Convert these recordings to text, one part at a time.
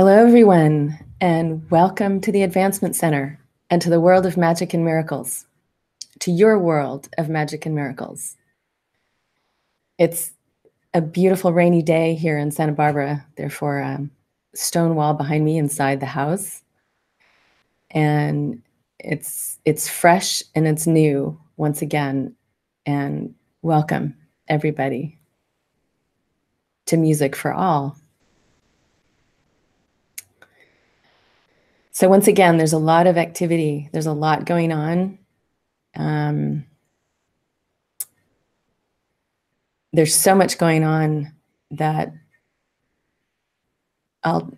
Hello, everyone, and welcome to the Advancement Center and to the world of magic and miracles, to your world of magic and miracles. It's a beautiful rainy day here in Santa Barbara, therefore a stone wall behind me inside the house. And it's fresh and it's new once again. And welcome, everybody, to Music for All. So once again, there's a lot of activity. There's a lot going on. There's so much going on that I'll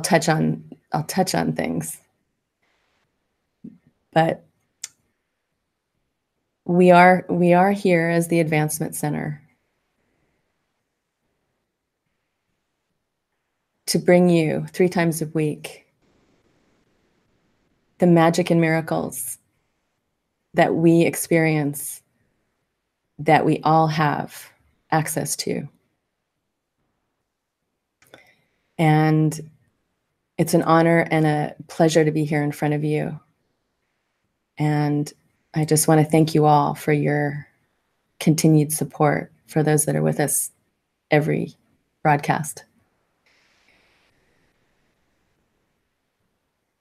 touch on things. But we are here as the Advancement Center to bring you 3 times a week the magic and miracles that we experience, that we all have access to. And it's an honor and a pleasure to be here in front of you. And I just want to thank you all for your continued support, for those that are with us every broadcast.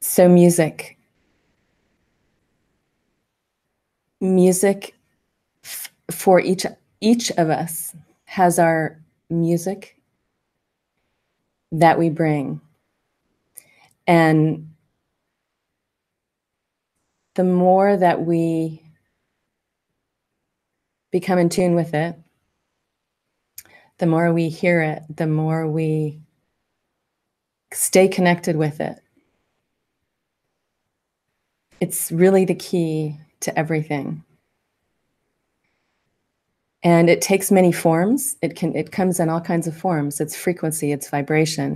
So music for each of us has our music that we bring. And the more that we become in tune with it, the more we hear it, the more we stay connected with it. It's really the key to everything. And it takes many forms. It comes in all kinds of forms. It's frequency, it's vibration,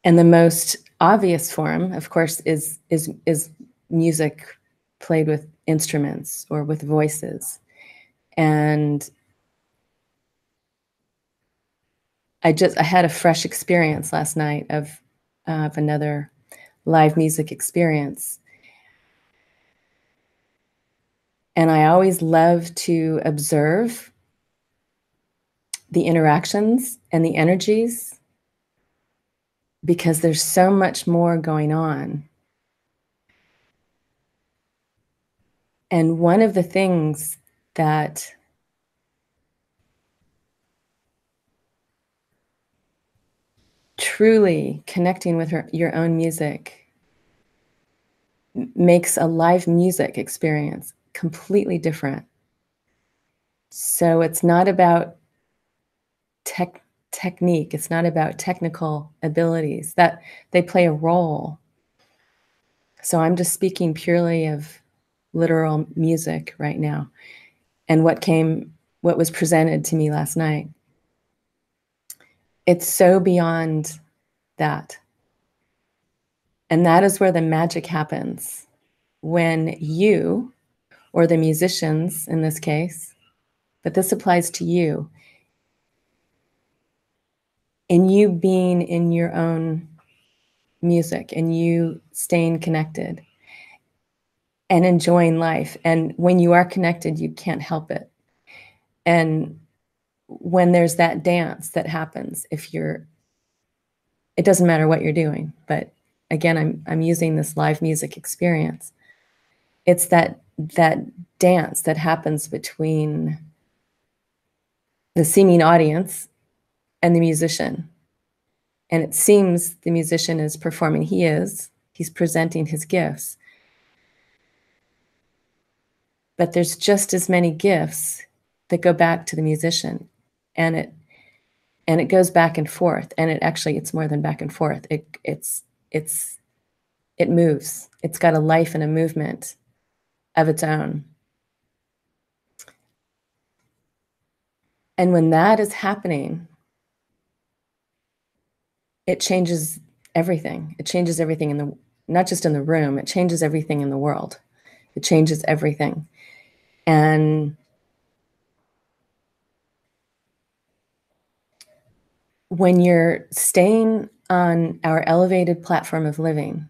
and the most obvious form, of course, is music played with instruments or with voices. And I had a fresh experience last night of another live music experience. And I always love to observe the interactions and the energies, because there's so much more going on. And one of the things that truly connecting with your own music makes a live music experience completely different. So it's not about technique. It's not about technical abilities. That they play a role. So I'm just speaking purely of literal music right now and what was presented to me last night. It's so beyond that. And that is where the magic happens, when you, or the musicians in this case, but this applies to you, in you being in your own music and you staying connected and enjoying life. And when you are connected, you can't help it. And when there's that dance that happens, it doesn't matter what you're doing, but again, I'm using this live music experience. It's that dance that happens between the seeming audience and the musician. And it seems the musician is performing. He's presenting his gifts. But there's just as many gifts that go back to the musician. And it goes back and forth. And it's more than back and forth. It moves. It's got a life and a movement of its own. And when that is happening, it changes everything. It changes everything not just in the room, it changes everything in the world. It changes everything. And when you're staying on our elevated platform of living,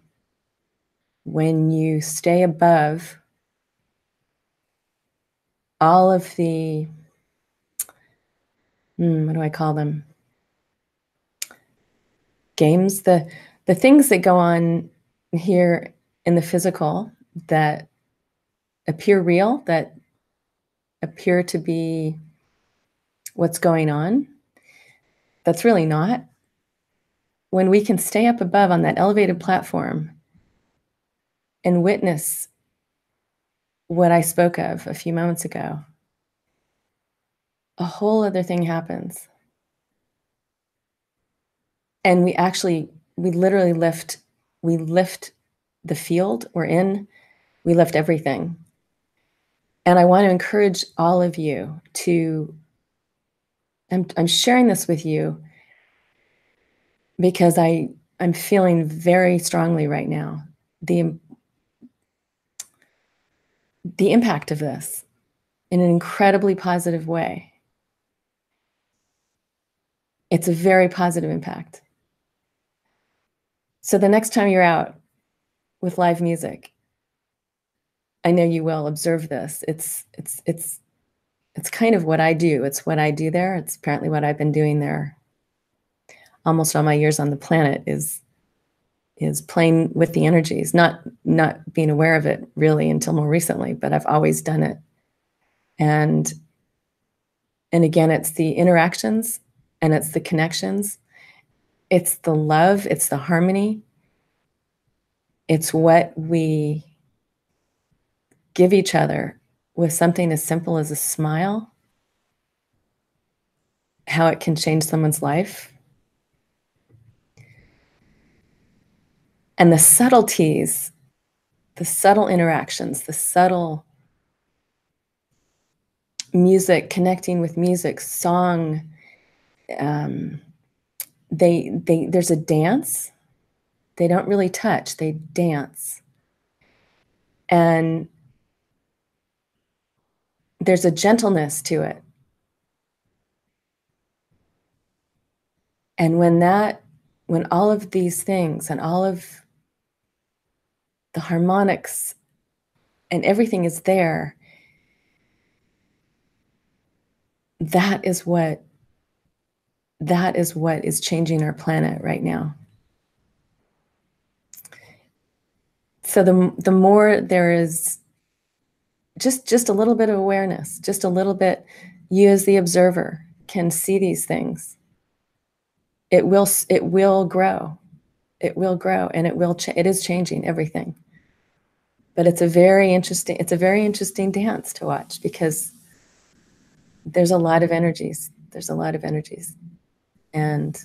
when you stay above all of the, what do I call them? Games, the things that go on here in the physical that appear real, that appear to be what's going on, that's really not. When we can stay up above on that elevated platform and witness what I spoke of a few moments ago, a whole other thing happens. And we literally lift the field we're in, we lift everything. And I want to encourage all of you to, I'm sharing this with you because I'm feeling very strongly right now the impact of this in an incredibly positive way. It's a very positive impact. So the next time you're out with live music, I know you will observe this. It's kind of what I do. It's what I do there. It's apparently what I've been doing there almost all my years on the planet is playing with the energies, not being aware of it really until more recently, but I've always done it. And again, it's the interactions and it's the connections. It's the love, it's the harmony. It's what we give each other with something as simple as a smile, how it can change someone's life. And the subtleties, the subtle interactions, the subtle music, connecting with music, song, there's a dance. They don't really touch, they dance. And there's a gentleness to it. And when all of these things and all of the harmonics and everything is there, that is what is changing our planet right now. So the more there is just a little bit of awareness, just a little bit, you as the observer can see these things. It will grow. It will grow, and it is changing everything. But it's a very interesting dance to watch because there's a lot of energies. There's a lot of energies. And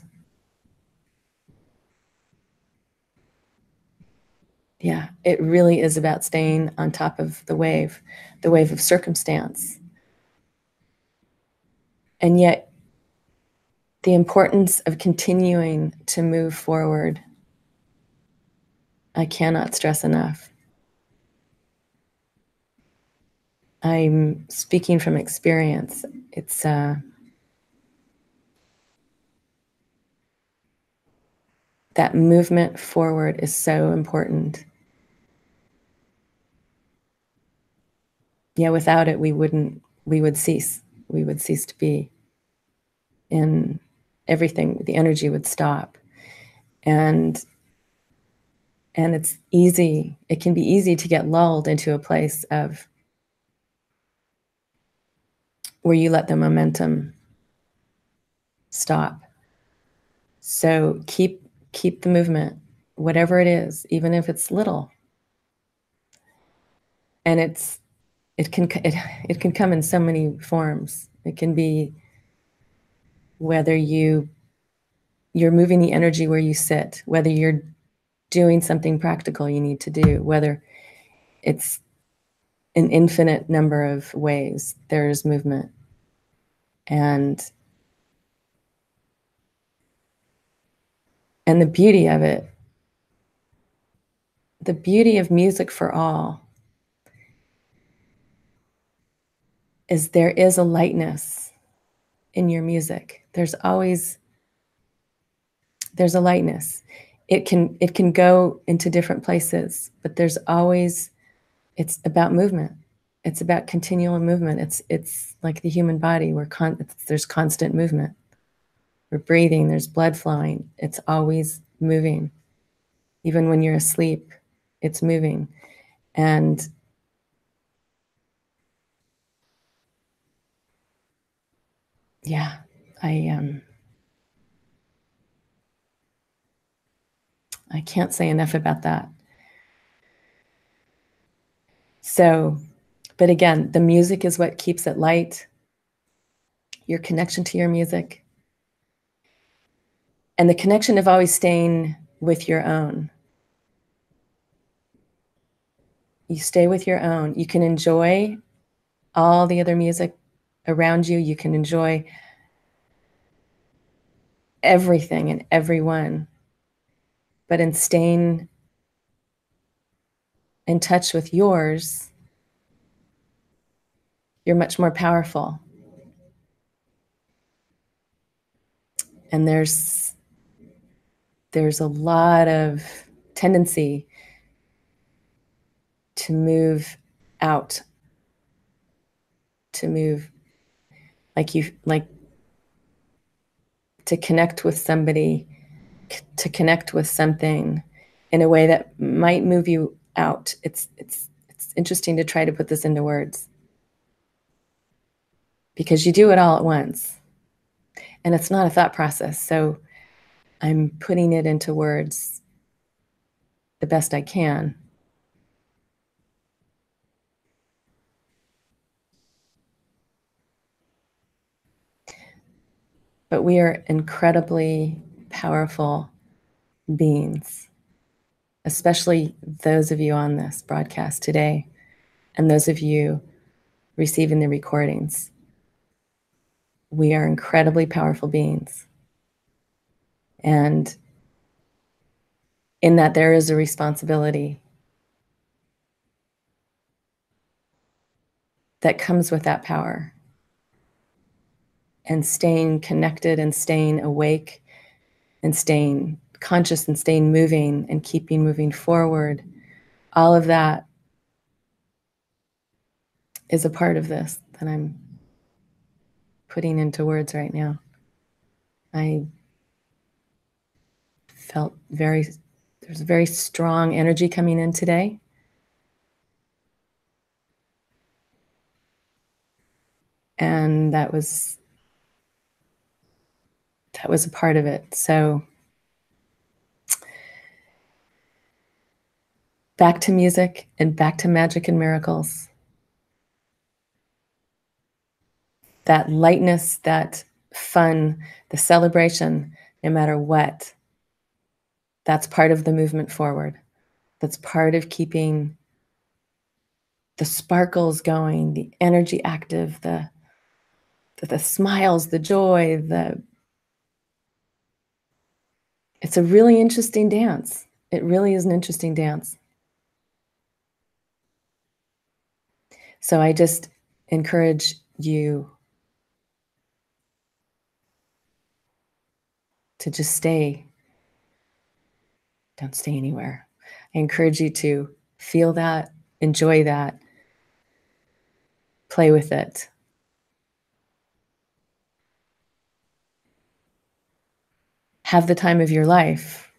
yeah, it really is about staying on top of the wave of circumstance. And yet, the importance of continuing to move forward, I cannot stress enough. I'm speaking from experience. It's that movement forward is so important. Yeah, without it, we would cease. We would cease to be. And everything, the energy would stop. And it's easy. It can be easy to get lulled into a place of where you let the momentum stop. So keep the movement, whatever it is, even if it's little. And it can come in so many forms. It can be whether you're moving the energy where you sit, whether you're doing something practical you need to do, whether it's an infinite number of ways there's movement. And the beauty of it, the beauty of music for all, is there is a lightness in your music. There's always There's a lightness. It can go into different places, but there's always, it's about movement. It's about continual movement. It's like the human body where there's constant movement. We're breathing, there's blood flowing. It's always moving. Even when you're asleep, it's moving. And yeah, I can't say enough about that. So, but again, the music is what keeps it light. Your connection to your music. And the connection of always staying with your own. You stay with your own. You can enjoy all the other music around you. You can enjoy everything and everyone. But in staying in touch with yours, you're much more powerful. And there's a lot of tendency to move out, to move like to connect with somebody, to connect with something in a way that might move you out. It's interesting to try to put this into words, because you do it all at once. And it's not a thought process. So I'm putting it into words the best I can. But we are incredibly powerful beings, especially those of you on this broadcast today and those of you receiving the recordings. We are incredibly powerful beings. And in that, there is a responsibility that comes with that power. And staying connected and staying awake and staying conscious and staying moving and keeping moving forward, all of that is a part of this that I'm putting into words right now. I felt there's a very strong energy coming in today. And that was a part of it. So back to music and back to magic and miracles. That lightness, that fun, the celebration, no matter what, that's part of the movement forward. That's part of keeping the sparkles going, the energy active, the smiles, the joy, it's a really interesting dance. It really is an interesting dance. So I just encourage you to just stay. Don't stay anywhere. I encourage you to feel that, enjoy that, play with it. Have the time of your life.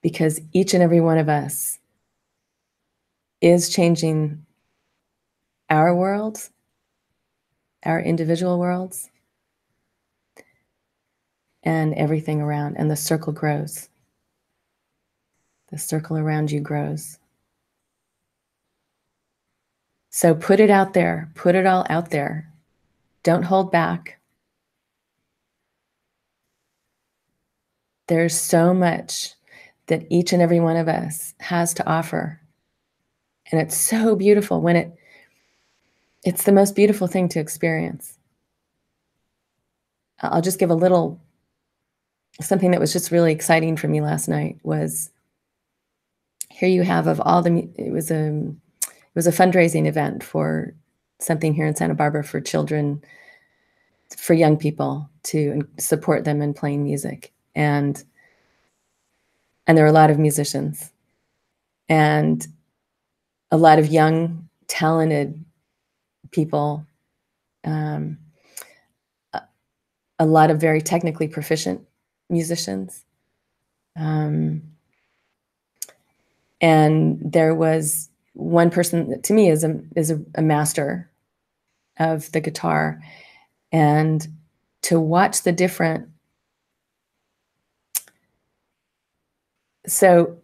Because each and every one of us is changing our world, our individual worlds, and everything around, and the circle grows. The circle around you grows. So put it out there, put it all out there. Don't hold back. There's so much that each and every one of us has to offer. And it's so beautiful when it's the most beautiful thing to experience. I'll just give a little, something that was just really exciting for me last night was, here you have of all the, it was a fundraising event for something here in Santa Barbara for children, for young people, to support them in playing music. And there are a lot of musicians and a lot of young, talented people, a lot of very technically proficient musicians. And there was one person that to me is a master of the guitar, and to watch the different. So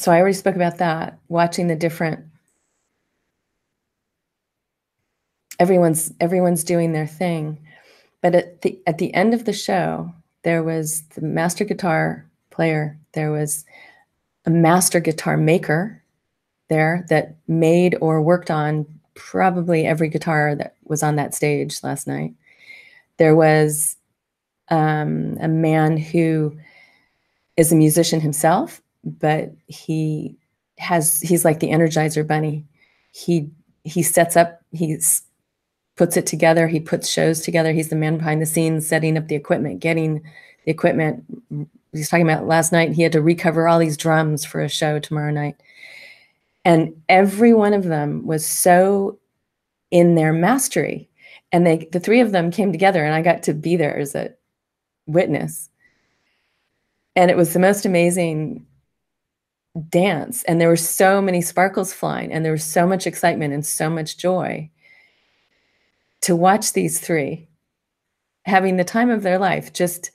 I already spoke about that, watching the different. Everyone's doing their thing, but at the end of the show, there was the master guitar player, there was a master guitar maker there that made or worked on probably every guitar that was on that stage last night. There was a man who is a musician himself, but he's like the Energizer Bunny. He sets up, puts it together, he puts shows together. He's the man behind the scenes, setting up the equipment, getting the equipment. He's talking about last night, he had to recover all these drums for a show tomorrow night. And every one of them was so in their mastery. And the three of them came together, and I got to be there as a witness. And it was the most amazing dance. And there were so many sparkles flying, and there was so much excitement and so much joy to watch these three having the time of their life, just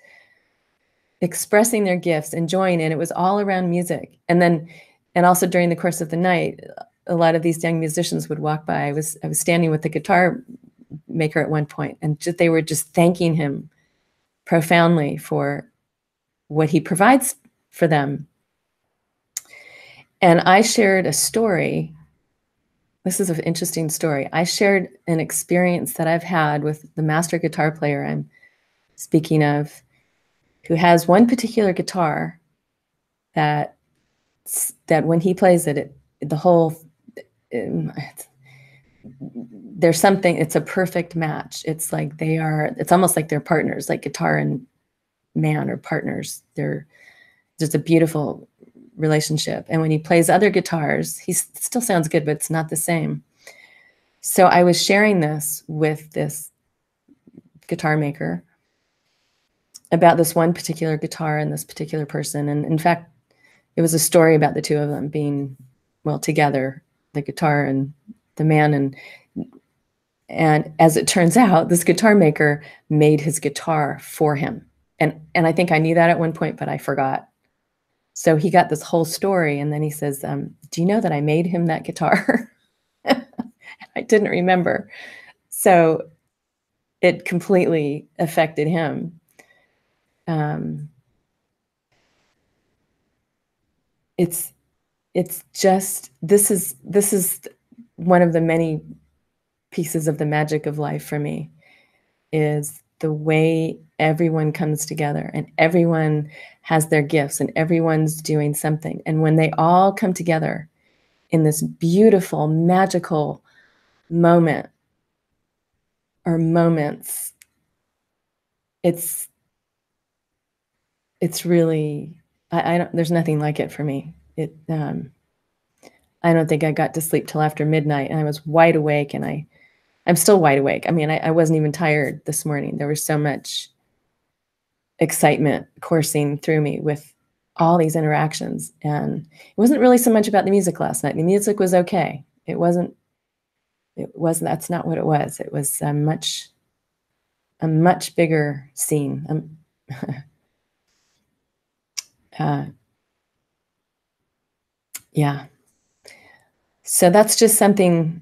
expressing their gifts, enjoying it. It was all around music. And also during the course of the night, a lot of these young musicians would walk by. I was standing with the guitar maker at one point, and they were just thanking him profoundly for what he provides for them. And I shared a story. This is an interesting story. I shared an experience that I've had with the master guitar player I'm speaking of, who has one particular guitar that when he plays it, the whole, there's something, it's a perfect match. It's like it's almost like they're partners, like guitar and man are partners. There's a beautiful relationship. And when he plays other guitars, he still sounds good, but it's not the same. So I was sharing this with this guitar maker about this one particular guitar and this particular person. And in fact, it was a story about the two of them being, well, together, the guitar and the man. And as it turns out, this guitar maker made his guitar for him. And I think I knew that at one point, but I forgot. So he got this whole story, and then he says, do you know that I made him that guitar? I didn't remember. So it completely affected him. It's just, this is one of the many pieces of the magic of life for me, is the way everyone comes together and everyone has their gifts and everyone's doing something. And when they all come together in this beautiful, magical moment or moments, it's really, I don't, there's nothing like it for me. I don't think I got to sleep till after midnight, and I was wide awake, and I'm still wide awake. I mean, I wasn't even tired this morning. There was so much excitement coursing through me with all these interactions. And it wasn't really so much about the music last night. The music was okay. That's not what it was. It was a much bigger scene. Yeah. So that's just something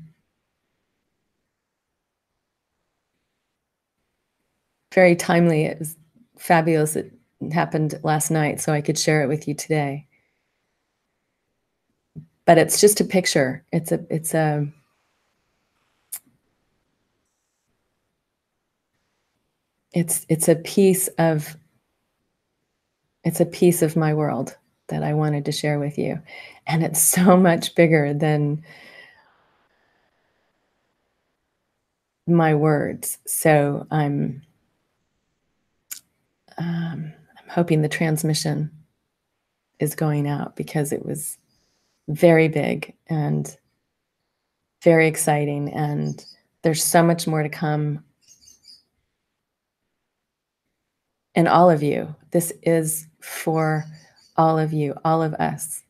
very timely. It was fabulous. It happened last night, so I could share it with you today. But it's just a picture. It's a piece of my world that I wanted to share with you. And it's so much bigger than my words. So I'm hoping the transmission is going out because it was very big and very exciting, and there's so much more to come. And all of you, this is for all of you, all of us.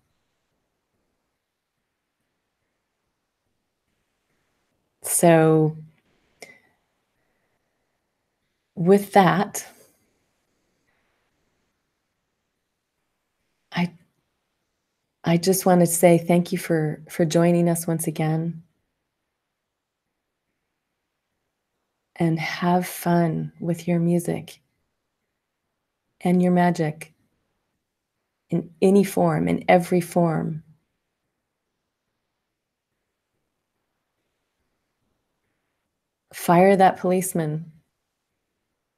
So with that, I I just want to say thank you for joining us once again, and have fun with your music and your magic in any form, in every form. Fire that policeman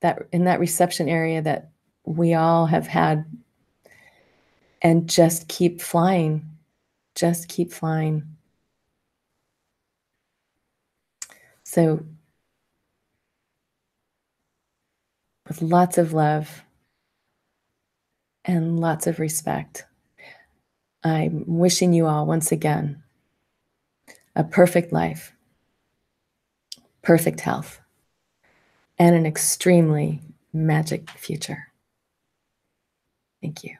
that in that reception area that we all have had, and just keep flying. Just keep flying. So with lots of love and lots of respect, I'm wishing you all once again a perfect life, perfect health, and an extremely magic future. Thank you.